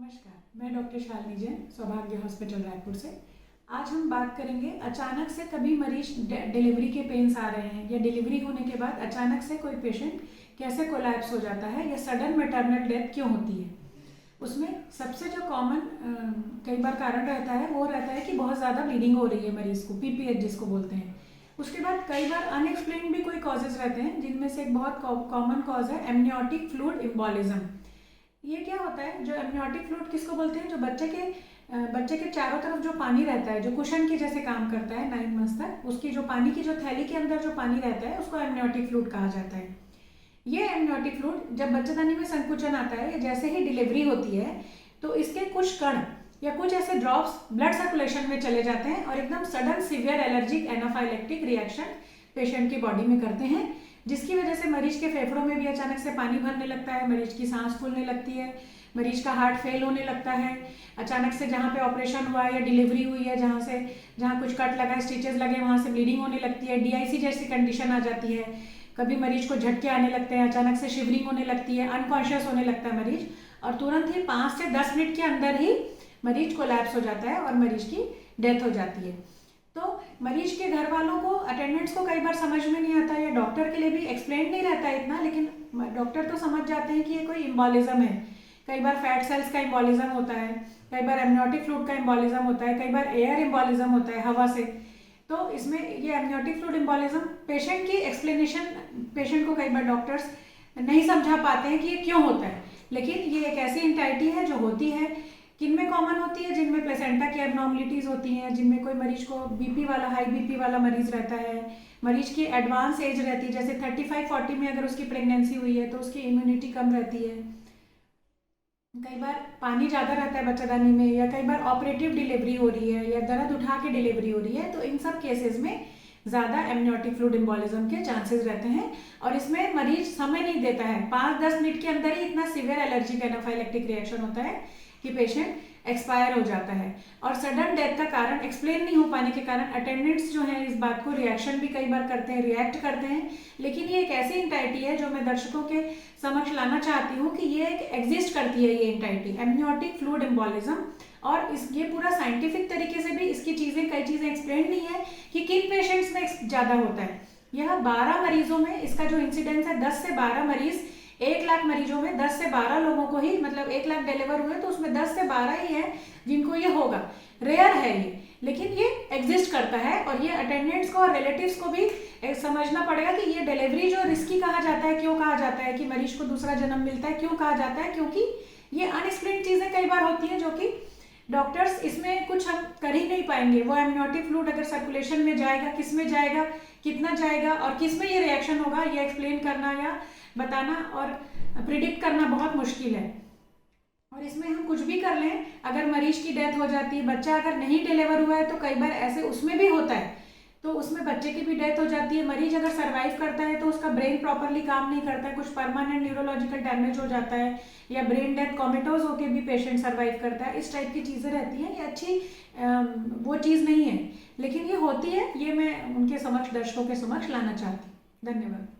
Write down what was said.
नमस्कार, मैं डॉक्टर शालिनी जैन, सौभाग्य हॉस्पिटल रायपुर से। आज हम बात करेंगे अचानक से कभी मरीज डिलीवरी के पेन्स आ रहे हैं या डिलीवरी होने के बाद अचानक से कोई पेशेंट कैसे कोलैप्स हो जाता है या सडन मैटरनल डेथ क्यों होती है। उसमें सबसे जो कॉमन कई बार कारण रहता है वो रहता है कि बहुत ज़्यादा ब्लीडिंग हो रही है मरीज़ को, पीपीएच जिसको बोलते हैं। उसके बाद कई बार अनएक्सप्लेन भी कोई कॉजेज़ रहते हैं, जिनमें से एक बहुत कॉमन कॉज है एमनियोटिक फ्लूइड एम्बोलिज्म। ये क्या होता है, जो एमनियोटिक फ्लूइड किसको बोलते हैं, जो बच्चे के चारों तरफ जो पानी रहता है, जो कुशन के जैसे काम करता है 9 मंथ्स तक, उसकी जो पानी की जो थैली के अंदर जो पानी रहता है उसको एमनियोटिक फ्लूइड कहा जाता है। ये एमनियोटिक फ्लूइड जब बच्चेदानी में संकुचन आता है या जैसे ही डिलीवरी होती है तो इसके कुछ कण या कुछ ऐसे ड्रॉप्स ब्लड सर्कुलेशन में चले जाते हैं और एकदम sudden severe allergic anaphylactic reaction patient की बॉडी में करते हैं, जिसकी वजह से मरीज के फेफड़ों में भी अचानक से पानी भरने लगता है, मरीज की सांस फूलने लगती है, मरीज का हार्ट फेल होने लगता है। अचानक से जहाँ पे ऑपरेशन हुआ है या डिलीवरी हुई है, जहाँ कुछ कट लगा है, स्टिचेस लगे, वहाँ से ब्लीडिंग होने लगती है, डीआईसी जैसी कंडीशन आ जाती है। कभी मरीज को झटके आने लगते हैं, अचानक से शिवरिंग होने लगती है, अनकॉन्शियस होने लगता है मरीज, और तुरंत ही 5 से 10 मिनट के अंदर ही मरीज कोलैप्स हो जाता है और मरीज की डेथ हो जाती है। तो मरीज के घर वालों को, अटेंडेंट्स को कई बार समझ में नहीं आता या डॉक्टर के लिए भी एक्सप्लेन नहीं रहता है इतना, लेकिन डॉक्टर तो समझ जाते हैं कि ये कोई एम्बोलिज्म है। कई बार फैट सेल्स का एम्बोलिज्म होता है, कई बार एमनियोटिक फ्लूइड का एम्बोलिज्म होता है, कई बार एयर एम्बोलिज्म होता है हवा से। तो इसमें ये एमनियोटिक फ्लूइड एम्बोलिज्म पेशेंट की एक्सप्लेनेशन पेशेंट को कई बार डॉक्टर्स नहीं समझा पाते हैं कि ये क्यों होता है, लेकिन ये एक ऐसी इंटाइटी है जो होती है। किनमें कॉमन होती है, जिनमें प्लेसेंटा की एबनॉर्मलिटीज़ होती हैं, जिनमें कोई मरीज को बीपी वाला, हाई बीपी वाला मरीज रहता है, मरीज की एडवांस एज रहती है, जैसे 35-40 में अगर उसकी प्रेगनेंसी हुई है तो उसकी इम्यूनिटी कम रहती है, कई बार पानी ज़्यादा रहता है बच्चादानी में, या कई बार ऑपरेटिव डिलीवरी हो रही है या दर्द उठा के डिलीवरी हो रही है, तो इन सब केसेस में ज़्यादा एमनियोटिक फ्लूइड एम्बोलिज्म के चांसेस रहते हैं। और इसमें मरीज समय नहीं देता है, 5-10 मिनट के अंदर ही इतना सीवियर एलर्जिक एनाफाइलेक्टिक रिएक्शन होता है कि पेशेंट एक्सपायर हो जाता है। और सडन डेथ का कारण एक्सप्लेन नहीं हो पाने के कारण अटेंडेंट्स जो हैं इस बात को रिएक्शन भी कई बार करते हैं, रिएक्ट करते हैं। लेकिन ये एक ऐसी इंटाइटी है जो मैं दर्शकों के समक्ष लाना चाहती हूँ कि ये एक एग्जिस्ट करती है, ये इंटाइटी एमनियोटिक फ्लूइड एम्बोलिज्म। और ये पूरा साइंटिफिक तरीके से भी इसकी कई चीज़ें एक्सप्लेन नहीं है कि किन पेशेंट्स में ज़्यादा होता है। यह 12 मरीजों में इसका जो इंसिडेंस है, 10 से 12 मरीज, 1 लाख मरीजों में 10 से 12 लोगों को ही, मतलब 1 लाख डिलीवर हुए तो उसमें 10 से 12 ही है जिनको ये होगा। रेयर है ये, लेकिन ये एग्जिस्ट करता है। और ये अटेंडेंट्स को और रिलेटिव्स को भी समझना पड़ेगा कि ये डिलीवरी जो रिस्की कहा जाता है, क्यों कहा जाता है कि मरीज को दूसरा जन्म मिलता है, क्यों कहा जाता है, क्योंकि ये अनएक्सप्लेन चीज़ें कई बार होती हैं जो कि डॉक्टर्स इसमें कुछ हम कर ही नहीं पाएंगे। वो एमनियोटिक फ्लूइड अगर सर्कुलेशन में जाएगा, किस में जाएगा, कितना जाएगा और किस में ये रिएक्शन होगा, ये एक्सप्लेन करना या बताना और प्रिडिक्ट करना बहुत मुश्किल है। और इसमें हम कुछ भी कर लें, अगर मरीज की डेथ हो जाती है, बच्चा अगर नहीं डिलीवर हुआ है तो कई बार ऐसे उसमें भी होता है, तो उसमें बच्चे की भी डेथ हो जाती है। मरीज अगर सर्वाइव करता है तो उसका ब्रेन प्रॉपरली काम नहीं करता है, कुछ परमानेंट न्यूरोलॉजिकल डैमेज हो जाता है, या ब्रेन डेथ कोमेटोज होकर भी पेशेंट सर्वाइव करता है। इस टाइप की चीज़ें रहती हैं। ये अच्छी वो चीज़ नहीं है, लेकिन ये होती है। ये मैं उनके समक्ष, दर्शकों के समक्ष लाना चाहती हूँ। धन्यवाद।